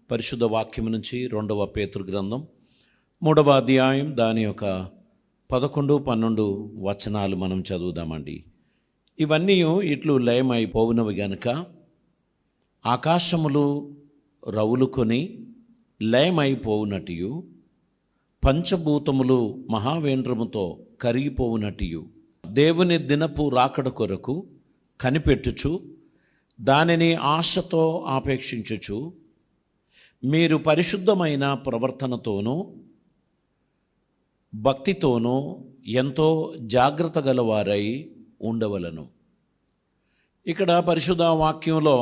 పరిశుద్ధ వాక్యం నుంచి 2వ పేతురు గ్రంథం 3వ అధ్యాయం దాని యొక్క 11, 12 వచనాలు మనం చదువుదామండి. ఇవన్నీ ఇట్లు లయమైపోవునవి గనుక ఆకాశములు రవులుకొని లయమైపోవునట్టు పంచభూతములు మహావేంద్రముతో కరిగిపోవునట్టు దేవుని దినపు రాకడ కొరకు కనిపెట్టుచు దానిని ఆశతో ఆపేక్షించుచు మీరు పరిశుద్ధమైన ప్రవర్తనతోనూ భక్తితోనూ ఎంతో జాగ్రత్త గలవారై ఉండవలను. ఇక్కడ పరిశుద్ధ వాక్యంలో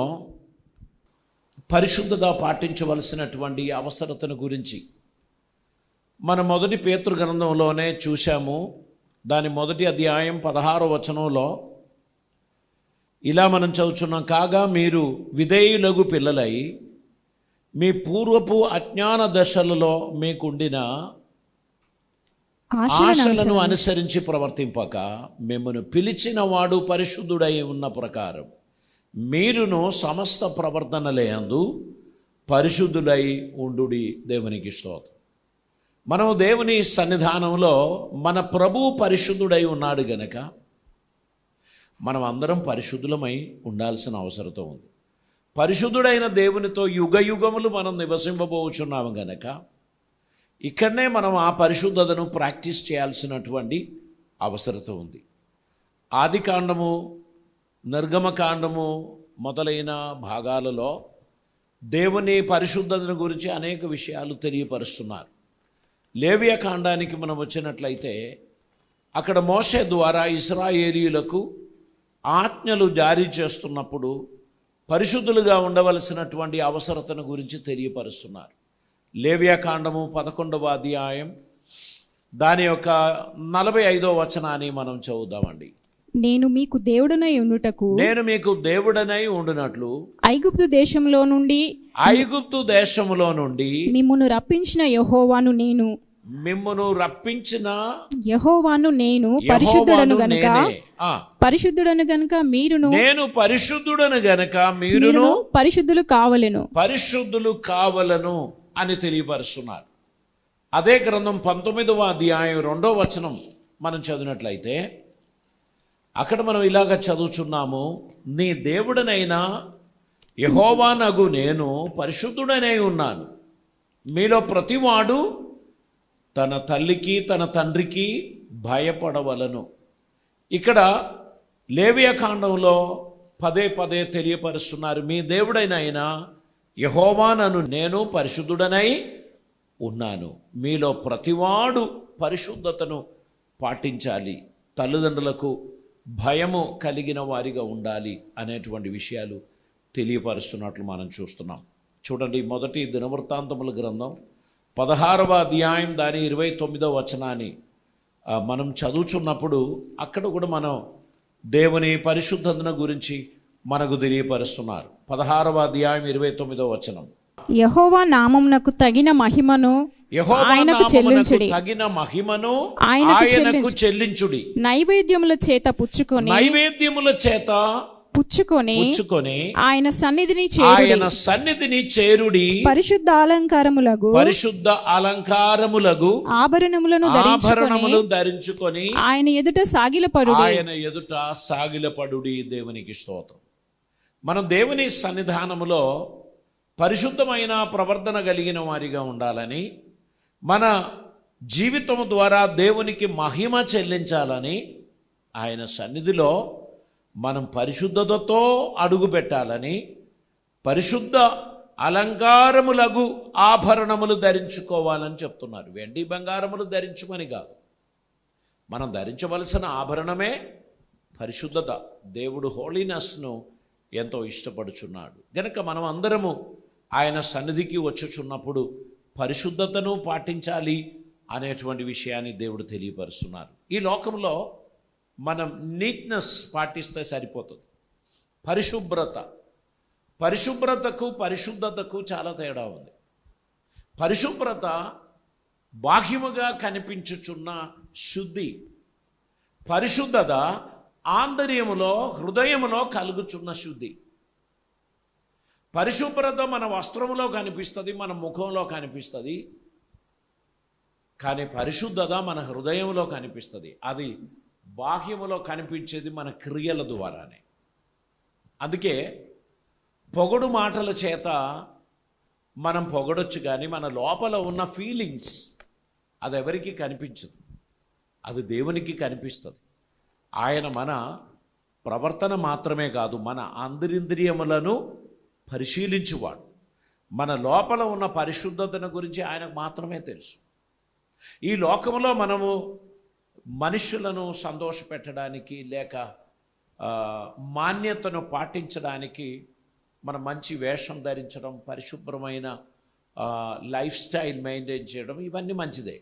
పరిశుద్ధత పాటించవలసినటువంటి అవసరతను గురించి మన మొదటి పేతురు గ్రంథంలోనే చూశాము. దాని మొదటి అధ్యాయం 16వ వచనంలో ఇలా మనం చదువుచున్నాం. కాగా మీరు విధేయులగు పిల్లలై మీ పూర్వపు అజ్ఞాన దశలలో మీకుండిన ఆశలను అనుసరించి ప్రవర్తింపక మిమ్మను పిలిచిన వాడు పరిశుద్ధుడై ఉన్న ప్రకారం మీరును సమస్త ప్రవర్తనలందు పరిశుద్ధులై ఉండుడి. దేవునికి స్తోత్రం. మనం దేవుని సన్నిధానంలో మన ప్రభువు పరిశుద్ధుడై ఉన్నాడు గనక మనం అందరం పరిశుద్ధులమై ఉండాల్సిన అవసరత ఉంది. పరిశుద్ధుడైన దేవునితో యుగ యుగములు మనం నివసింపబోచున్నాము గనక ఇక్కడనే మనం ఆ పరిశుద్ధతను ప్రాక్టీస్ చేయాల్సినటువంటి అవసరత ఉంది. ఆదికాండము, నిర్గమకాండము మొదలైన భాగాలలో దేవుని పరిశుద్ధతను గురించి అనేక విషయాలు తెలియపరుస్తున్నారు. లేవియ కాండానికి మనం వచ్చినట్లయితే అక్కడ మోషే ద్వారా ఇశ్రాయేలీయులకు ఆజ్ఞలు జారీ చేస్తున్నప్పుడు పరిశుద్ధులుగా ఉండవలసినటువంటి అవసరతను గురించి తెలియపరుస్తున్నారు. లేవియ కాండము 11వ అధ్యాయం దాని యొక్క 45వ వచనాన్ని మనం చదువుదామండి. నేను మీకు దేవుడనై ఉండునట్లు ఐగుప్తు దేశంలో నుండి మిమ్మును రప్పించిన యెహోవాను నేను పరిశుద్ధుడను గనుక మీరును పరిశుద్ధులు కావలను అని తెలియపరుస్తున్నారు. అదే గ్రంథం 19వ అధ్యాయం 2వ వచనం మనం చదివినట్లయితే అక్కడ మనం ఇలాగ చదువుచున్నాము. నీ దేవుడనైనా యెహోవానగు నేను పరిశుద్ధుడనై ఉన్నాను. మీలో ప్రతివాడు తన తల్లికి తన తండ్రికి భయపడవలను. ఇక్కడ లేవియ కాండంలో పదే పదే తెలియపరుస్తున్నారు. మీ దేవుడైన యెహోవానను నేను పరిశుద్ధుడనై ఉన్నాను. మీలో ప్రతివాడు పరిశుద్ధతను పాటించాలి, తల్లిదండ్రులకు భయము కలిగిన వారిగా ఉండాలి అనేటువంటి విషయాలు తెలియపరుస్తున్నట్లు మనం చూస్తున్నాం. చూడండి, మొదటి దినవృత్తాంతముల గ్రంథం 16వ అధ్యాయం దాని 29వ వచనాన్ని మనం చదువుచున్నప్పుడు అక్కడ కూడా మనం దేవుని పరిశుద్ధతను గురించి మనకు తెలియపరుస్తున్నారు. 16వ అధ్యాయం 29వ వచనం. యెహోవా నామమునకు తగిన మహిమను ఆయనకు చెల్లించుడి. నైవేద్యముల చేత పుచ్చుకొని ఆయన సన్నిధిని చేరుడి. పరిశుద్ధ అలంకారములగు ఆభరణములను ధరించుకొని ఆయన ఎదుట సాగిలపడుడి. దేవునికి స్తోత్రం. మనం దేవుని సన్నిధానములో పరిశుద్ధమైన ప్రవర్తన కలిగిన వారిగా ఉండాలని, మన జీవితం ద్వారా దేవునికి మహిమ చెల్లించాలని, ఆయన సన్నిధిలో మనం పరిశుద్ధతతో అడుగు పెట్టాలని, పరిశుద్ధ అలంకారములగు ఆభరణములు ధరించుకోవాలని చెప్తున్నారు. వెండి బంగారములు ధరించుమని కాదు, మనం ధరించవలసిన ఆభరణమే పరిశుద్ధత. దేవుడు హోలీనెస్ను ఎంతో ఇష్టపడుచున్నాడు గనక మనం అందరము ఆయన సన్నిధికి వచ్చుచున్నప్పుడు పరిశుద్ధతను పాటించాలి అనేటువంటి విషయాన్ని దేవుడు తెలియపరుస్తున్నారు. ఈ లోకంలో మనం నీట్నెస్ పాటిస్తే సరిపోతుంది. పరిశుభ్రతకు పరిశుద్ధతకు చాలా తేడా ఉంది. పరిశుభ్రత బాహ్యముగా కనిపించుచున్న శుద్ధి, పరిశుద్ధత ఆంతర్యములో హృదయములో కలుగుచున్న శుద్ధి. పరిశుభ్రత మన వస్త్రములో కనిపిస్తుంది, మన ముఖంలో కనిపిస్తుంది, కానీ పరిశుద్ధత మన హృదయంలో కనిపిస్తుంది. అది బాహ్యములో కనిపించేది మన క్రియల ద్వారానే. అందుకే పొగడు మాటల చేత మనం పొగడొచ్చు, కానీ మన లోపల ఉన్న ఫీలింగ్స్ అది ఎవరికి కనిపించదు, అది దేవునికి కనిపిస్తుంది. ఆయన మన ప్రవర్తన మాత్రమే కాదు, మన అంతరింద్రియములను పరిశీలించువాడు. మన లోపల ఉన్న పరిశుద్ధతను గురించి ఆయనకు మాత్రమే తెలుసు. ఈ లోకంలో మనము మనుషులను సంతోషపెట్టడానికి లేక మాన్యతను పాటించడానికి మన మంచి వేషం ధరించడం, పరిశుభ్రమైన లైఫ్ స్టైల్ మెయింటైన్ చేయడం ఇవన్నీ మంచిదే.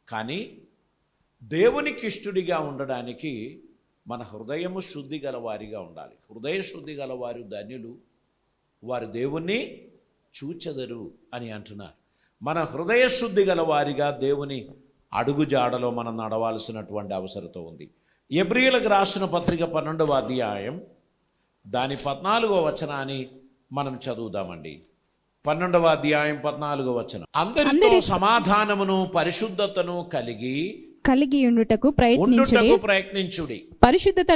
కానీ దేవునికి ఇష్టడిగా ఉండడానికి మన హృదయము శుద్ధి గలవారిగా ఉండాలి. హృదయ శుద్ధి గలవారు ధన్యులు, వారు దేవుణ్ణి చూచెదరు అని అంటున్నారు. మన హృదయ శుద్ధి గలవారిగా దేవుని అడుగుజాడలో మనం నడవాల్సినటువంటి అవసరత ఉంది. ఎబ్రీయులకు రాసిన పత్రిక 12వ అధ్యాయం దాని 14వ వచనాన్ని మనం చదువుదామండి. 12వ అధ్యాయం 14వ వచనం. అందరితో సమాధానమును పరిశుద్ధతను కలిగి ఉండుటకు ప్రయత్నించుడి. పరిశుద్ధత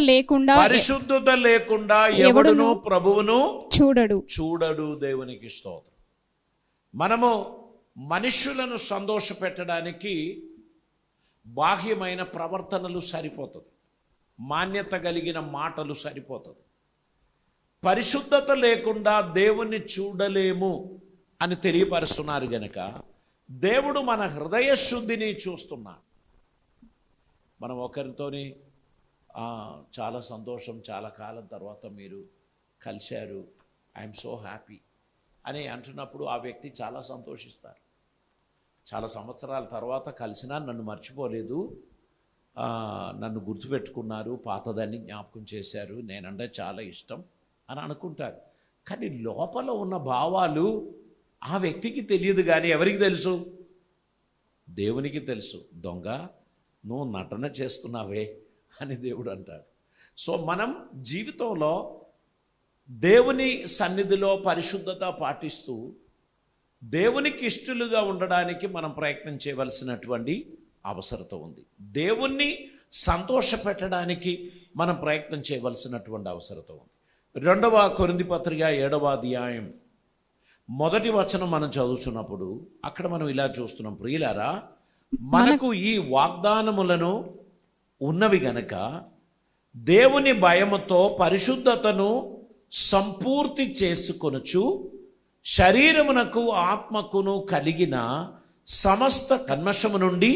లేకుండా ఎవడును ప్రభువును చూడడు. దేవునికి స్తోత్రం. మనము మనుషులను సంతోషపెట్టడానికి బాహ్యమైన ప్రవర్తనలు సరిపోతుంది, మాన్యత కలిగిన మాటలు సరిపోతుంది. పరిశుద్ధత లేకుండా దేవుణ్ణి చూడలేము అని తెలియపరుస్తున్నారు గనక దేవుడు మన హృదయ శుద్ధిని చూస్తున్నాడు. మనం ఒకరితోని చాలా సంతోషం, చాలా కాలం తర్వాత మీరు కలిశారు, ఐఎమ్ సో హ్యాపీ అని అంటున్నప్పుడు ఆ వ్యక్తి చాలా సంతోషిస్తారు. చాలా సంవత్సరాల తర్వాత కలిసినా నన్ను మర్చిపోలేదు, నన్ను గుర్తుపెట్టుకున్నారు, పాతదాన్ని జ్ఞాపకం చేశారు, నేనంటే చాలా ఇష్టం అని అనుకుంటారు. కానీ లోపల ఉన్న భావాలు ఆ వ్యక్తికి తెలియదు, కానీ ఎవరికి తెలుసు? దేవునికి తెలుసు. దొంగ, నువ్వు నటన చేస్తున్నావే అని దేవుడు అంటాడు. సో మనం జీవితంలో దేవుని సన్నిధిలో పరిశుద్ధత పాటిస్తూ దేవునికి ఇష్టలుగా ఉండడానికి మనం ప్రయత్నం చేయవలసినటువంటి అవసరత ఉంది. దేవుణ్ణి సంతోషపెట్టడానికి మనం ప్రయత్నం చేయవలసినటువంటి అవసరత ఉంది. 2వ కొరింథీ పత్రిక 7వ అధ్యాయం 1వ వచనం మనం చదువుతున్నప్పుడు అక్కడ మనం ఇలా చూస్తున్నాం, ప్రియులారా, మనకు ఈ వాగ్దానములను ఉన్నవి గనక దేవుని భయముతో పరిశుద్ధతను సంపూర్తి చేసుకొనుచు శరీరమునకు ఆత్మకును కలిగిన సమస్త కల్మషము నుండి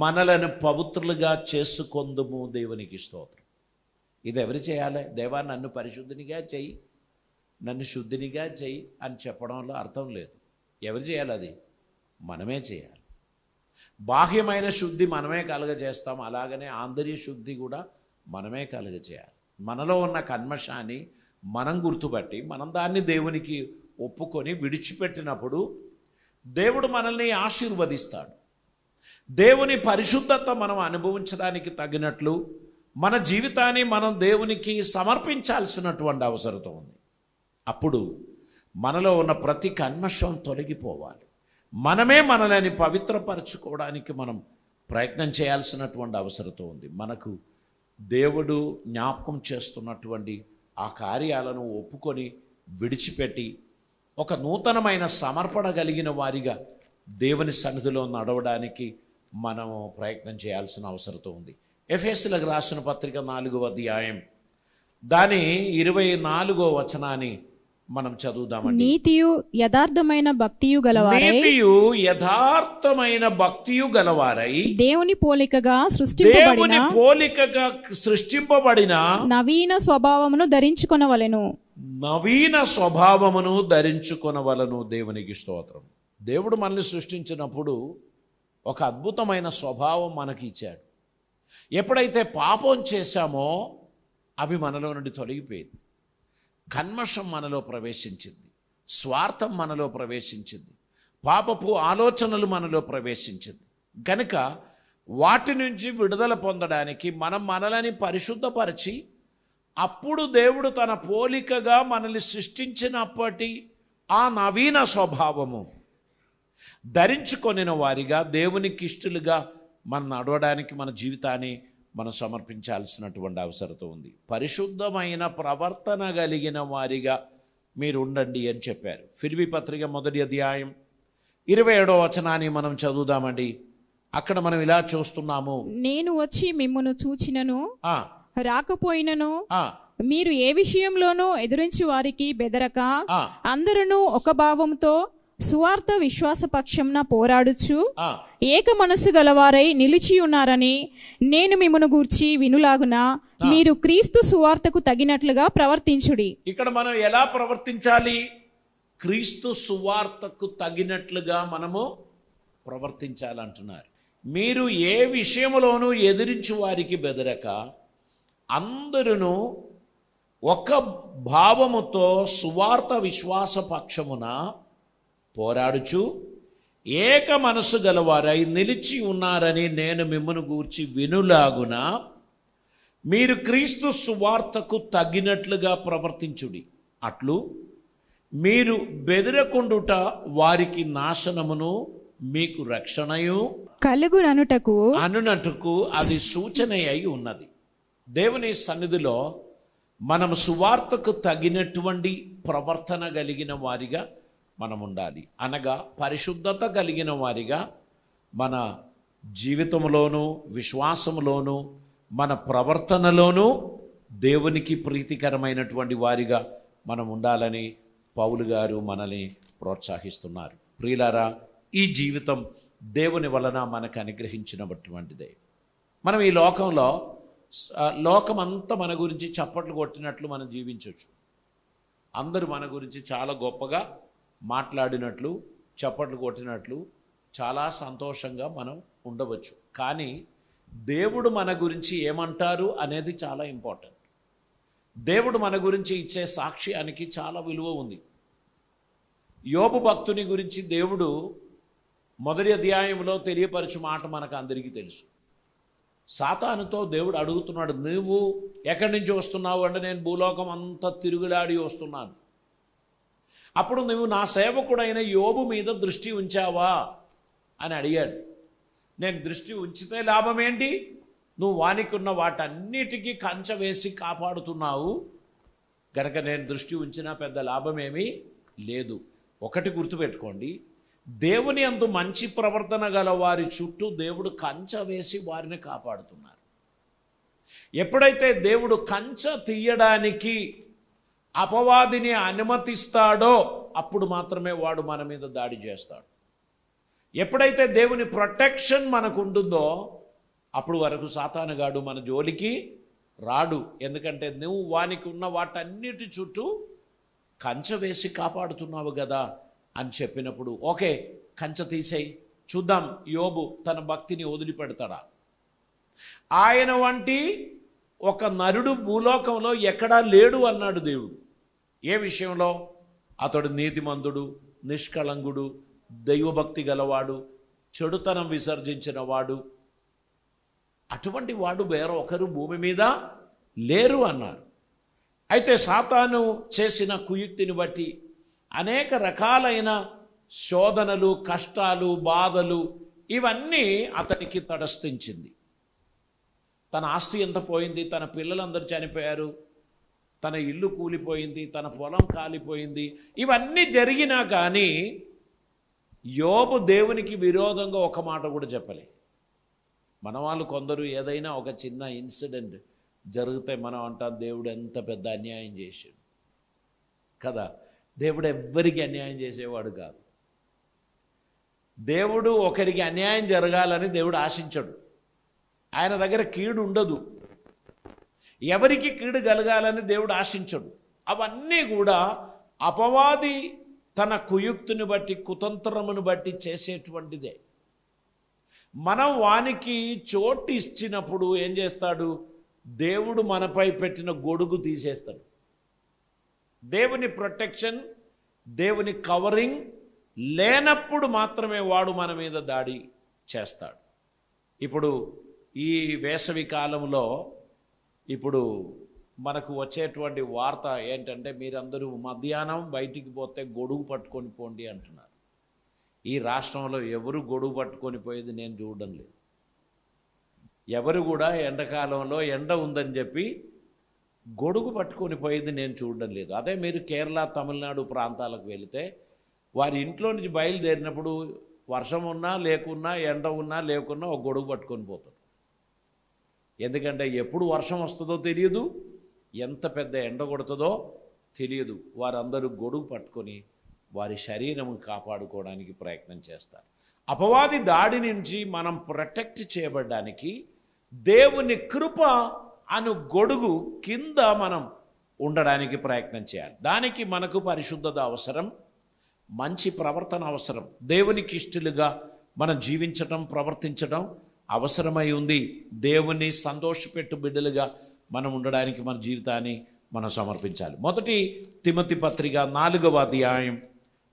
మనలను పవిత్రులుగా చేసుకొందుము. దేవునికి స్తోత్రం. ఇది ఎవరు చేయాలి? దేవా, నన్ను పరిశుద్ధినిగా చెయ్యి, నన్ను శుద్ధినిగా చెయ్యి అని చెప్పడంలో అర్థం లేదు. ఎవరు చేయాలి? అది మనమే చేయాలి. బాహ్యమైన శుద్ధి మనమే కలుగజేస్తాం, అలాగనే ఆంతర్య శుద్ధి కూడా మనమే కలుగజేయాలి. మనలో ఉన్న కల్మషాన్ని మనం గుర్తుపట్టి మనం దాన్ని దేవునికి ఒప్పుకొని విడిచిపెట్టినప్పుడు దేవుడు మనల్ని ఆశీర్వదిస్తాడు. దేవుని పరిశుద్ధత మనం అనుభవించడానికి తగినట్లు మన జీవితాన్ని మనం దేవునికి సమర్పించాల్సినటువంటి అవసరం ఉంది. అప్పుడు మనలో ఉన్న ప్రతి కల్మషం తొలగిపోవాలి. మనమే మనల్ని పవిత్రపరచుకోవడానికి మనం ప్రయత్నం చేయాల్సినటువంటి అవసరం ఉంది. మనకు దేవుడు జ్ఞాపకం చేస్తున్నటువంటి ఆ కార్యాలను ఒప్పుకొని విడిచిపెట్టి ఒక నూతనమైన సమర్పణ కలిగిన వారిగా దేవుని సన్నిధిలో నడవడానికి మనం ప్రయత్నం చేయాల్సిన అవసరం ఉంది. ఎఫెసీయులకు రాసిన పత్రిక 4వ అధ్యాయం దాని 24వ వచనాన్ని మనం చదువుదామండి. నీతియు యథార్థమైన భక్తియు గలవారై దేవుని పోలికగా సృష్టింపబడిన నవీన స్వభావమును ధరించుకొనవలెను. దేవునికి స్తోత్రం. దేవుడు మనల్ని సృష్టించినప్పుడు ఒక అద్భుతమైన స్వభావం మనకి ఇచ్చాడు. ఎప్పుడైతే పాపం చేశామో అవి మనలో నుండి తొలగిపోయింది. కల్మషం మనలో ప్రవేశించింది, స్వార్థం మనలో ప్రవేశించింది, పాపపు ఆలోచనలు మనలో ప్రవేశించింది. గనుక వాటి నుంచి విడుదల పొందడానికి మనం మనలని పరిశుద్ధపరిచి అప్పుడు దేవుడు తన పోలికగా మనల్ని సృష్టించినప్పటి ఆ నవీన స్వభావము ధరించుకొనిన వారిగా దేవునికి ఇష్టలుగా మనం నడవడానికి మన జీవితాన్ని మనం సమర్పించాల్సినటువంటి అవసరం ఉంది. పరిశుద్ధమైన ప్రవర్తన కలిగిన వారిగా మీరు ఉండండి అని చెప్పారు. ఫిలిప్పీ పత్రిక 1వ అధ్యాయం 27వ వచనాన్ని మనం చదువుదామండి. అక్కడ మనం ఇలా చూస్తున్నాము, నేను వచ్చి మిమ్మును చూచినను ఆ రాకపోయినను ఆ మీరు ఏ విషయంలోనూ ఎదురించి వారికి బెదరక ఆ అందరూ ఒక భావంతో సువార్త విశ్వాస పక్షంన పోరాడుచు ఆ ఏక మనస్సు గలవారై నిలిచి ఉన్నారని నేను మిమ్మును గూర్చి వినులాగున మీరు క్రీస్తు సువార్తకు తగినట్లుగా ప్రవర్తించుడి. ఇక్కడ మనం ఎలా ప్రవర్తించాలి? క్రీస్తు సువార్తకు తగినట్లుగా మనము ప్రవర్తించాలంటున్నారు. మీరు ఏ విషయంలోనూ ఎదిరించు వారికి బెదరక అందరూ ఒక భావముతో సువార్త విశ్వాస పక్షమున పోరాడుచు ఏక మనసు గలవారై నిలిచి ఉన్నారని నేను మిమ్మల్ని గూర్చి వినులాగున మీరు క్రీస్తు సువార్తకు తగినట్లుగా ప్రవర్తించుడి. అట్లు మీరు బెదరకుండుట వారికి నాశనమును మీకు రక్షణయు కలుగుననుటకు అనునట్టుకు అది సూచన అయి ఉన్నది. దేవుని సన్నిధిలో మనం సువార్తకు తగినటువంటి ప్రవర్తన కలిగిన వారిగా మనం ఉండాలి. అనగా పరిశుద్ధత కలిగిన వారిగా మన జీవితంలోనూ విశ్వాసంలోనూ మన ప్రవర్తనలోనూ దేవునికి ప్రీతికరమైనటువంటి వారిగా మనం ఉండాలని పౌలు గారు మనల్ని ప్రోత్సహిస్తున్నారు. ప్రియులారా, ఈ జీవితం దేవుని వలన మనకు అనుగ్రహించినటువంటిదే. మనం ఈ లోకంలో లోకమంతా మన గురించి చప్పట్లు కొట్టినట్లు మనం జీవించవచ్చు. అందరూ మన గురించి చాలా గొప్పగా మాట్లాడినట్లు చప్పట్లు కొట్టినట్లు చాలా సంతోషంగా మనం ఉండవచ్చు. కానీ దేవుడు మన గురించి ఏమంటారు అనేది చాలా ఇంపార్టెంట్. దేవుడు మన గురించి ఇచ్చే సాక్ష్యానికి చాలా విలువ ఉంది. యోబు భక్తుని గురించి దేవుడు 1వ అధ్యాయంలో తెలియపరచు మాట మనకు అందరికీ తెలుసు. సాతానుతో దేవుడు అడుగుతున్నాడు, నువ్వు ఎక్కడి నుంచి వస్తున్నావు అంటే నేను భూలోకం అంతా తిరుగులాడి వస్తున్నాను. అప్పుడు నువ్వు నా సేవకుడైన యోబు మీద దృష్టి ఉంచావా అని అడిగాడు. నేను దృష్టి ఉంచితే లాభం ఏంటి? నువ్వు వానికున్న వాటన్నిటికీ కంచె వేసి కాపాడుతున్నావు కనుక నేను దృష్టి ఉంచినా పెద్ద లాభమేమీ లేదు. ఒకటి గుర్తుపెట్టుకోండి, దేవుని యందు మంచి ప్రవర్తన గల వారి చుట్టూ దేవుడు కంచె వేసి వారిని కాపాడుతున్నారు. ఎప్పుడైతే దేవుడు కంచె తీయడానికి అపవాదిని అనుమతిస్తాడో అప్పుడు మాత్రమే వాడు మన మీద దాడి చేస్తాడు. ఎప్పుడైతే దేవుని ప్రొటెక్షన్ మనకు ఉంటుందో అప్పుడు వరకు సాతానుగాడు మన జోలికి రాడు. ఎందుకంటే నువ్వు వానికి ఉన్న వాటన్నిటి చుట్టూ కంచె వేసి కాపాడుతున్నావు కదా అని చెప్పినప్పుడు ఓకే, కంచె తీసేయి, చూద్దాం యోబు తన భక్తిని వదిలిపెడతాడా. ఆయన వంటి ఒక నరుడు భూలోకంలో ఎక్కడా లేడు అన్నాడు దేవుడు. ఏ విషయంలో? అతడు నీతిమంతుడు, నిష్కళంకుడు, దైవభక్తి గలవాడు, చెడుతనం విసర్జించిన వాడు, అటువంటి వాడు వేరొకరు భూమి మీద లేరు అన్నారు. అయితే సాతాను చేసిన కుయుక్తిని బట్టి అనేక రకాలైన శోధనలు, కష్టాలు, బాధలు ఇవన్నీ అతనికి తటస్థించింది. తన ఆస్తి ఎంత పోయింది, తన పిల్లలందరూ చనిపోయారు, తన ఇల్లు కూలిపోయింది, తన పొలం కాలిపోయింది. ఇవన్నీ జరిగినా కానీ యోబు దేవునికి విరోధంగా ఒక మాట కూడా చెప్పలే. మన వాళ్ళు కొందరు ఏదైనా ఒక చిన్న ఇన్సిడెంట్ జరిగితే మనం అంటాం దేవుడు ఎంత పెద్ద అన్యాయం చేశాడు కదా. దేవుడు ఎవ్వరికి అన్యాయం చేసేవాడు కాదు. దేవుడు ఒకరికి అన్యాయం జరగాలని దేవుడు ఆశించడు. ఆయన దగ్గర కీడు ఉండదు. ఎవరికి కీడు కలగాలని దేవుడు ఆశించడు. అవన్నీ కూడా అపవాది తన కుయుక్తిని బట్టి, కుతంత్రమును బట్టి చేసేటువంటిదే. మనం వానికి చోటు ఇచ్చినప్పుడు ఏం చేస్తాడు? దేవుడు మనపై పెట్టిన గొడుగు తీసేస్తాడు. దేవుని ప్రొటెక్షన్, దేవుని కవరింగ్ లేనప్పుడు మాత్రమే వాడు మన మీద దాడి చేస్తాడు. ఇప్పుడు ఈ వేసవి కాలంలో ఇప్పుడు మనకు వచ్చేటువంటి వార్త ఏంటంటే మీరందరూ మధ్యాహ్నం బయటికి పోతే గొడుగు పట్టుకొని పోండి అంటున్నారు. ఈ రాష్ట్రంలో ఎవరు గొడుగు పట్టుకొని పోయేది నేను చూడడం లేదు. ఎవరు కూడా ఎండాకాలంలో ఎండ ఉందని చెప్పి గొడుగు పట్టుకొని పోయేది నేను చూడడం లేదు. అదే మీరు కేరళ, తమిళనాడు ప్రాంతాలకు వెళితే వారి ఇంట్లో నుంచి బయలుదేరినప్పుడు వర్షం ఉన్నా లేకున్నా, ఎండ ఉన్నా లేకున్నా ఒక గొడుగు పట్టుకొని పోతారు. ఎందుకంటే ఎప్పుడు వర్షం వస్తుందో తెలియదు, ఎంత పెద్ద ఎండ కొడుతుందో తెలియదు. వారందరూ గొడుగు పట్టుకొని వారి శరీరం కాపాడుకోవడానికి ప్రయత్నం చేస్తారు. అపవాది దాడి నుంచి మనం ప్రొటెక్ట్ చేయబడడానికి దేవుని కృప అను గొడుగు కింద మనం ఉండడానికి ప్రయత్నం చేయాలి. దానికి మనకు పరిశుద్ధత అవసరం, మంచి ప్రవర్తన అవసరం, దేవునికి ఇష్టలుగా మనం జీవించటం, ప్రవర్తించడం అవసరమై ఉంది. దేవుని సంతోషపెట్టు బిడ్డలుగా మనం ఉండడానికి మన జీవితాన్ని మనం సమర్పించాలి. మొదటి తిమోతి పత్రిక 4వ అధ్యాయం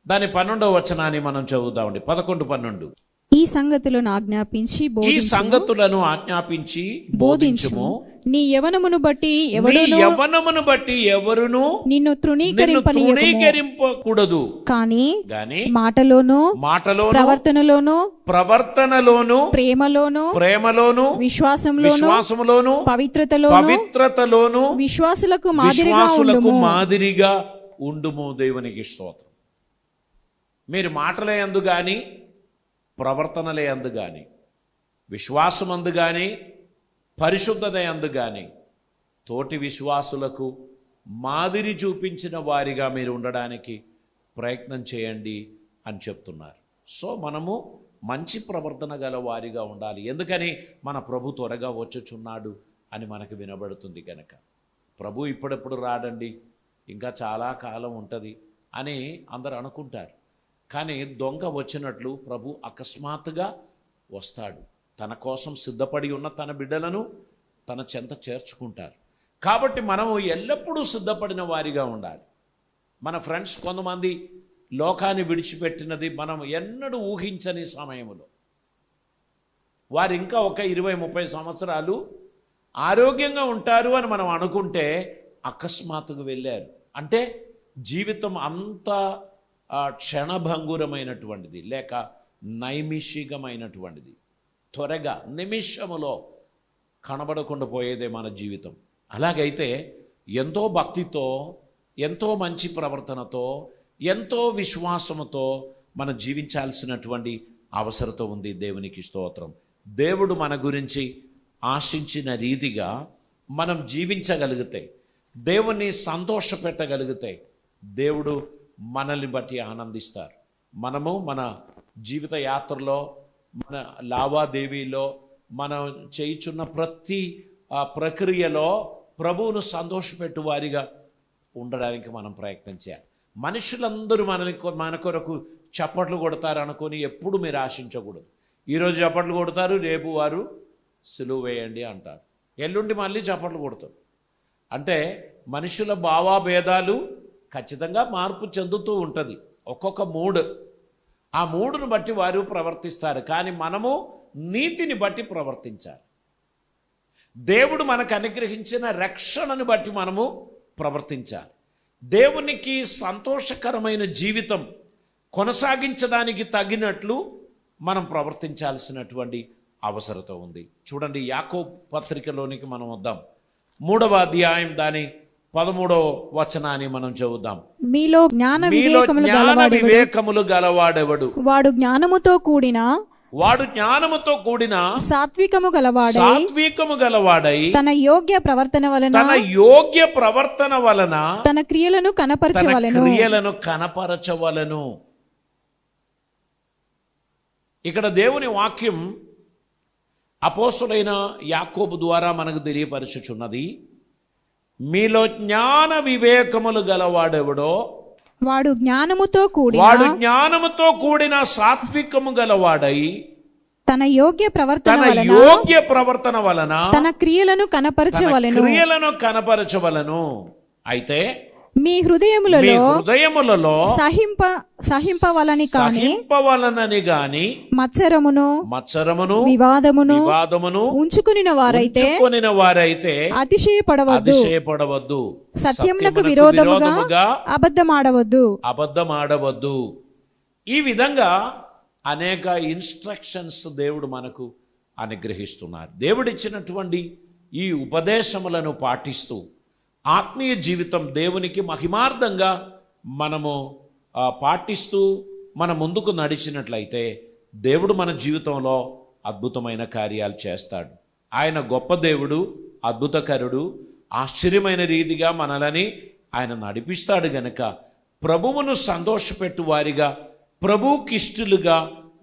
దాని 12వ వచనాన్ని మనం చదువుతామండి. 11-12. ఈ సంగతులను ఆజ్ఞాపించి ఈ సంగతులను ఆజ్ఞాపించి బోధించుము. నీ యవనమును బట్టి ఎవరును నిన్ను తృణీకరింపకూడదు, కానీ గాని మాటలోను ప్రవర్తనలోను ప్రేమలోను విశ్వాసములోను పవిత్రతలోను విశ్వాసులకు మాదిరిగా ఉండుము. దేవునికి స్తోత్రం. మీరు మాటలే అందు గాని, ప్రవర్తనలే అందు గాని, విశ్వాసం అందు గాని, పరిశుద్ధత అందు గాని తోటి విశ్వాసులకు మాదిరి చూపించిన వారిగా మీరు ఉండడానికి ప్రయత్నం చేయండి అని చెప్తున్నారు. సో మనము మంచి ప్రవర్తన గల వారిగా ఉండాలి. ఎందుకని? మన ప్రభు త్వరగా వచ్చుచున్నాడు అని మనకు వినబడుతుంది కనుక. ప్రభు ఇప్పుడెప్పుడు రాడండి, ఇంకా చాలా కాలం ఉంటుంది అని అందరు అనుకుంటారు. కానీ దొంగ వచ్చినట్లు ప్రభు అకస్మాత్తుగా వస్తాడు. తన కోసం సిద్ధపడి ఉన్న తన బిడ్డలను తన చెంత చేర్చుకుంటారు. కాబట్టి మనము ఎల్లప్పుడూ సిద్ధపడిన వారిగా ఉండాలి. మన ఫ్రెండ్స్ కొంతమంది లోకాన్ని విడిచిపెట్టినది మనం ఎన్నడూ ఊహించని సమయంలో వారు ఇంకా ఒక 20-30 సంవత్సరాలు ఆరోగ్యంగా ఉంటారు అని మనం అనుకుంటే అకస్మాత్తుగా వెళ్ళారు. అంటే జీవితం అంత క్షణభంగురమైనటువంటిది, లేక నైమిషికమైనటువంటిది. త్వరగా నిమిషములో కనబడకుండా పోయేదే మన జీవితం. అలాగైతే ఎంతో భక్తితో, ఎంతో మంచి ప్రవర్తనతో, ఎంతో విశ్వాసముతో మనం జీవించాల్సినటువంటి అవసరత ఉంది. దేవునికి స్తోత్రం. దేవుడు మన గురించి ఆశించిన రీతిగా మనం జీవించగలిగితే, దేవుణ్ణి సంతోషపెట్టగలిగితే దేవుడు మనల్ని బట్టి ఆనందిస్తారు. మనము మన జీవిత యాత్రలో, మన లావాదేవీలో, మనం చేయుచున్న ప్రతి ప్రక్రియలో ప్రభువును సంతోషపెట్టు వారిగా ఉండడానికి మనం ప్రయత్నం చేయాలి. మనుషులందరూ మన కొరకు చప్పట్లు కొడతారు అనుకొని ఎప్పుడు మీరు ఆశించకూడదు. ఈరోజు చప్పట్లు కొడతారు, రేపు వారు సిలువ వేయండి అంటారు, ఎల్లుండి మళ్ళీ చప్పట్లు కొడతారు. అంటే మనుషుల భావాభేదాలు ఖచ్చితంగా మార్పు చెందుతూ ఉంటుంది. ఒక్కొక్క మూడ్, ఆ మూడును బట్టి వారు ప్రవర్తిస్తారు. కానీ మనము నీతిని బట్టి ప్రవర్తించాలి. దేవుడు మనకు అనుగ్రహించిన రక్షణను బట్టి మనము ప్రవర్తించాలి. దేవునికి సంతోషకరమైన జీవితం కొనసాగించడానికి తగినట్లు మనం ప్రవర్తించాల్సినటువంటి అవసరత ఉంది. చూడండి, యాకోబు పత్రికలోనికి మనం వద్దాం. 3వ అధ్యాయం దాని 13వ వచనాన్ని మనం చదువుదాం. మీలో జ్ఞాన వివేకములు గలవాడెవడు? వాడు జ్ఞానముతో కూడిన సాత్వికము గలవాడై తన యోగ్య ప్రవర్తన వలన తన క్రియలను కనపరచవలెను. ఇక్కడ దేవుని వాక్యం అపోస్తులైన యాకోబు ద్వారా మనకు తెలియపరచుచున్నది. మీలో జ్ఞాన వివేకములు గలవాడెవడో వాడు జ్ఞానముతో కూడిన సాత్వికము గలవాడై తన యోగ్య ప్రవర్తన వలన తన క్రియలను కనపరచవలెను. కనపరచవలను. అయితే మీ మీ హృదయములలో హృదయములలో సహింపవలని కాని సహింపవలనని గాని మత్సరమును వివాదమును ఉంచుకునిన వారైతే అతిశయపడవద్దు. సత్యమునకు విరోధముగా అబద్ధమాడవద్దు. ఈ విధంగా అనేక ఇన్స్ట్రక్షన్స్ దేవుడు మనకు అనుగ్రహిస్తున్నారు. దేవుడిచ్చినటువంటి ఈ ఉపదేశములను పాటిస్తూ ఆత్మీయ జీవితం దేవునికి మహిమార్థంగా మనము పాటిస్తూ మన ముందుకు నడిచినట్లయితే దేవుడు మన జీవితంలో అద్భుతమైన కార్యాలు చేస్తాడు. ఆయన గొప్ప దేవుడు, అద్భుతకరుడు, ఆశ్చర్యమైన రీతిగా మనలని ఆయన నడిపిస్తాడు గనక ప్రభువును సంతోషపెట్టు వారిగా, ప్రభువుకిష్టులుగా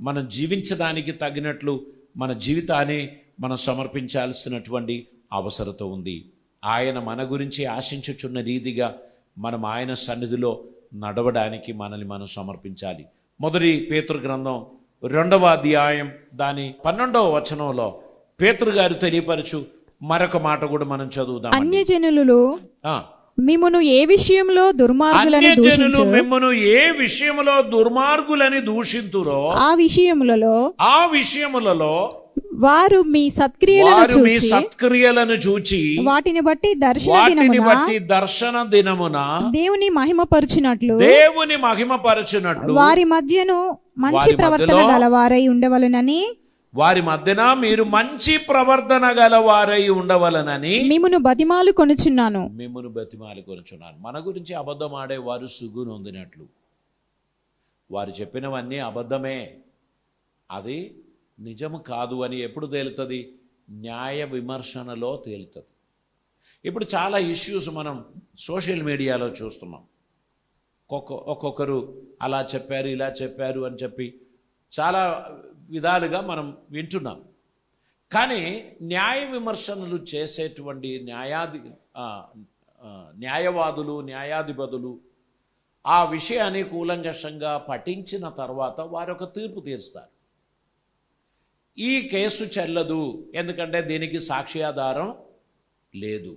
మనం జీవించడానికి తగినట్లు మన జీవితాన్ని మనం సమర్పించాల్సినటువంటి అవసరత ఉంది. ఆయన మన గురించి ఆశించుచున్న రీతిగా మనం ఆయన సన్నిధిలో నడవడానికి మనల్ని మనం సమర్పించాలి. మొదటి పేతురు గ్రంథం 2వ అధ్యాయం దాని 12వ వచనంలో పేతురు గారు తెలియపరచు మరొక మాట కూడా మనం చదువుదాం. అన్యజనులు మిమ్మును ఏ విషయంలో దుర్మార్గులని దూషింతురో ఆ విషయములలో వారు మీ సత్క్రియలను చూచి వాటిని బట్టి దర్శన దినమున దేవుని మహిమపరచునట్లు వారి మధ్యను మంచి ప్రవర్తన గలవారై ఉండవలెనని వారి మధ్యన మీరు మంచి ప్రవర్తన గలవారై ఉండవలనని మిమ్మును బతిమాలు కొనుచున్నాను. మన గురించి అబద్ధం ఆడే వారు సిగ్గు నొందినట్లు. వారు చెప్పినవన్నీ అబద్ధమే, అది నిజము కాదు అని ఎప్పుడు తేలుతుంది? న్యాయ విమర్శనలో తేలుతుంది. ఇప్పుడు చాలా ఇష్యూస్ మనం సోషల్ మీడియాలో చూస్తున్నాం. ఒక్కొక్కరు అలా చెప్పారు, ఇలా చెప్పారు అని చెప్పి చాలా విధాలుగా మనం వింటున్నాం. కానీ న్యాయ విమర్శనలు చేసేటువంటి న్యాయవాదులు, న్యాయాధిపతులు ఆ విషయాన్ని కూలంకషంగా పఠించిన తర్వాత వారు ఒక తీర్పు తీరుస్తారు. ఈ కేసు చెల్లదు, ఎందుకంటే దీనికి సాక్ష్యాధారం లేదు.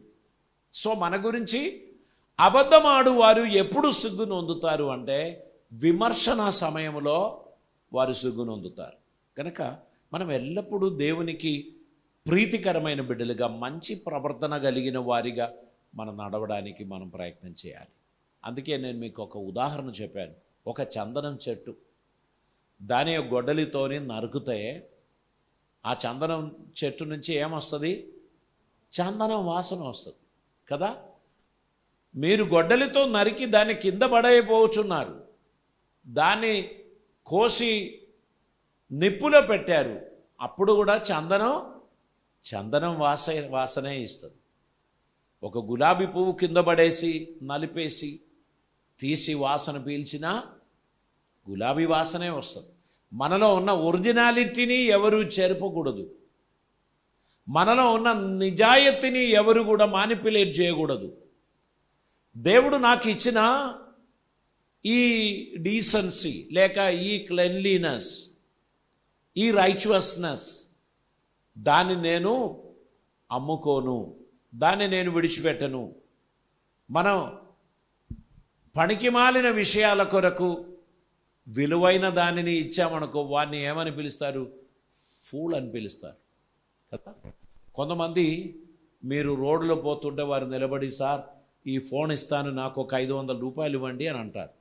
సో మన గురించి అబద్ధమాడు వారు ఎప్పుడు సిగ్గు నొందుతారు అంటే విమర్శన సమయంలో వారు సిగ్గు నొందుతారు. కనుక మనం ఎల్లప్పుడూ దేవునికి ప్రీతికరమైన బిడ్డలుగా, మంచి ప్రవర్తన కలిగిన వారిగా మనం నడవడానికి మనం ప్రయత్నం చేయాలి. అందుకే నేను మీకు ఒక ఉదాహరణ చెప్పాను. ఒక చందనం చెట్టు, దాని గొడ్డలితోని నరుకుతే ఆ చందనం చెట్టు నుంచి ఏమొస్తుంది? చందనం వాసన వస్తుంది కదా. మీరు గొడ్డలితో నరికి దాన్ని కింద పడైపోతున్నారు, దాన్ని కోసి నిప్పులో పెట్టారు, అప్పుడు కూడా చందనం వాసనే ఇస్తుంది. ఒక గులాబీ పువ్వు కింద పడేసి నలిపేసి తీసి వాసన పీల్చినా గులాబీ వాసనే వస్తుంది. మనలో ఉన్న ఒరిజినాలిటీని ఎవరు చెరపకూడదు, మనలో ఉన్న నిజాయితీని ఎవరు కూడా మానిపులేట్ చేయకూడదు. దేవుడు నాకు ఇచ్చిన ఈ డీసెన్సీ లేక ఈ క్లెన్లీనెస్, ఈ రైచువస్నెస్, దాన్ని నేను అమ్ముకోను, దాన్ని నేను విడిచిపెట్టను. మనం పనికిమాలిన విషయాల కొరకు విలువైన దానిని ఇచ్చామనుకో, వాడిని ఏమని పిలుస్తారు? ఫూల్ అని పిలుస్తారు కదా. కొంతమంది మీరు రోడ్లో పోతుంటే వారు నిలబడి, సార్ ఈ ఫోన్ ఇస్తాను, నాకు ఒక 500 రూపాయలు ఇవ్వండి అని అంటారు.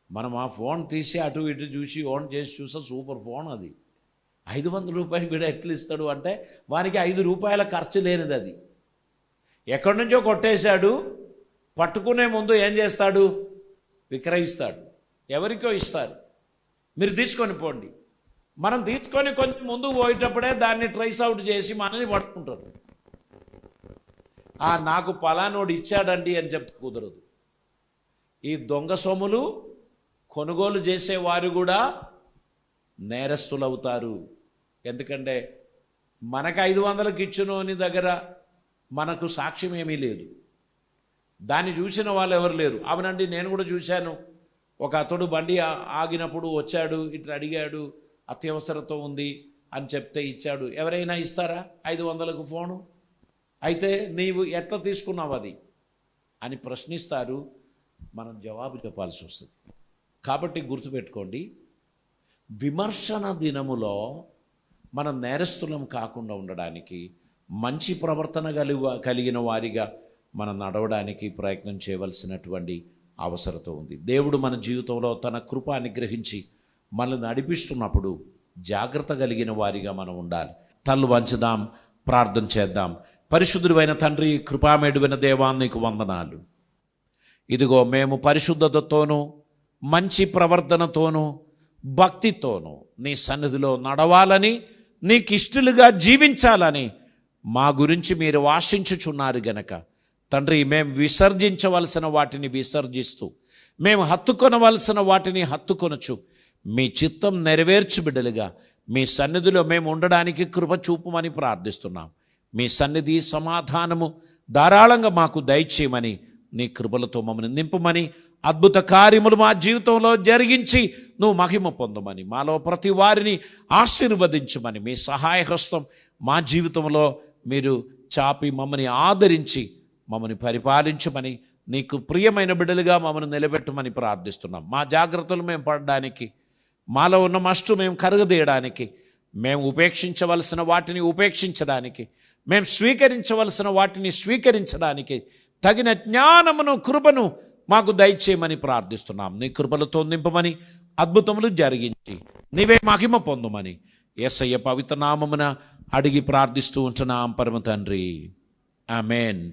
మనం ఆ ఫోన్ తీసి అటు ఇటు చూసి ఆన్ చేసి చూసా, సూపర్ ఫోన్ అది, 500 రూపాయలు వీడు ఎట్లు ఇస్తాడు అంటే వానికి 5 రూపాయల ఖర్చు లేనిది అది. ఎక్కడి నుంచో కొట్టేశాడు, పట్టుకునే ముందు ఏం చేస్తాడు? విక్రయిస్తాడు, ఎవరికో ఇస్తారు, మీరు తీసుకొని పోండి. మనం తీసుకొని కొంచెం ముందు పోయేటప్పుడే దాన్ని ట్రైస్ అవుట్ చేసి మనల్ని పట్టుకుంటారు. నాకు పలానోడు ఇచ్చాడండి అని చెప్తే కుదరదు. ఈ దొంగ సొమ్ములు కొనుగోలు చేసేవారు కూడా నేరస్తులు అవుతారు. ఎందుకంటే మనకు 500కి ఇచ్చినోని దగ్గర మనకు సాక్ష్యం ఏమీ లేదు, దాన్ని చూసిన వాళ్ళు ఎవరు లేరు. అవునండి, నేను కూడా చూశాను, ఒక అతడు బండి ఆగినప్పుడు వచ్చాడు, ఇట్లా అడిగాడు, అత్యవసరత ఉంది అని చెప్తే ఇచ్చాడు. ఎవరైనా ఇస్తారా 500కు ఫోను? అయితే నీవు ఎట్లా తీసుకున్నావు అది అని ప్రశ్నిస్తారు. మనం జవాబు చెప్పాల్సి వస్తుంది. కాబట్టి గుర్తుపెట్టుకోండి, విమర్శన దినములో మనం నేరస్తులం కాకుండా ఉండడానికి, మంచి ప్రవర్తన కలిగిన వారిగా మనం నడవడానికి ప్రయత్నం చేయవలసినటువంటి అవసరత ఉంది. దేవుడు మన జీవితంలో తన కృప అనుగ్రహించి మనల్ని నడిపిస్తున్నప్పుడు జాగ్రత్త కలిగిన వారిగా మనం ఉండాలి. తల్లు వంచుదాం, ప్రార్థన చేద్దాం. పరిశుద్ధుడైన తండ్రి, కృపామేడువైన దేవా, నీకు వందనాలు. ఇదిగో మేము పరిశుద్ధతతోనూ మంచి ప్రవర్తనతోనూ భక్తితోనూ నీ సన్నిధిలో నడవాలని, నీకు ఇష్టలుగా జీవించాలని మా గురించి మీరు ఆశించుచున్నారు గనక తండ్రి, మేము విసర్జించవలసిన వాటిని విసర్జిస్తూ, మేము హత్తుకొనవలసిన వాటిని హత్తుకొనచ్చు మీ చిత్తం నెరవేర్చు బిడ్డలుగా మీ సన్నిధిలో మేము ఉండడానికి కృప చూపమని ప్రార్థిస్తున్నాం. మీ సన్నిధి సమాధానము ధారాళంగా మాకు దయచేయమని, నీ కృపలతో మమ్మల్ని నింపమని, అద్భుత కార్యములు మా జీవితంలో జరిగించి నువ్వు మహిమ పొందమని, మాలో ప్రతి వారిని ఆశీర్వదించమని, మీ సహాయహస్తం మా జీవితంలో మీరు చాపి మమ్మల్ని ఆదరించి మమ్మల్ని పరిపాలించమని, నీకు ప్రియమైన బిడ్డలుగా మమ్మల్ని నిలబెట్టమని ప్రార్థిస్తున్నాం. మా జాగ్రత్తలు మేము పడడానికి, మాలో ఉన్న మస్టు మేము కరగదీయడానికి, మేము ఉపేక్షించవలసిన వాటిని ఉపేక్షించడానికి, మేము స్వీకరించవలసిన వాటిని స్వీకరించడానికి తగిన జ్ఞానమును, కృపను మాకు దయచేయమని ప్రార్థిస్తున్నాం. నీ కృపలతో నింపమని, అద్భుతములు జరిగించి నీవే మహిమ పొందమని యేసయ్య పవిత్ర నామమున అడిగి ప్రార్థిస్తూ ఉంటున్నాం పరమ తండ్రి. ఆమేన్.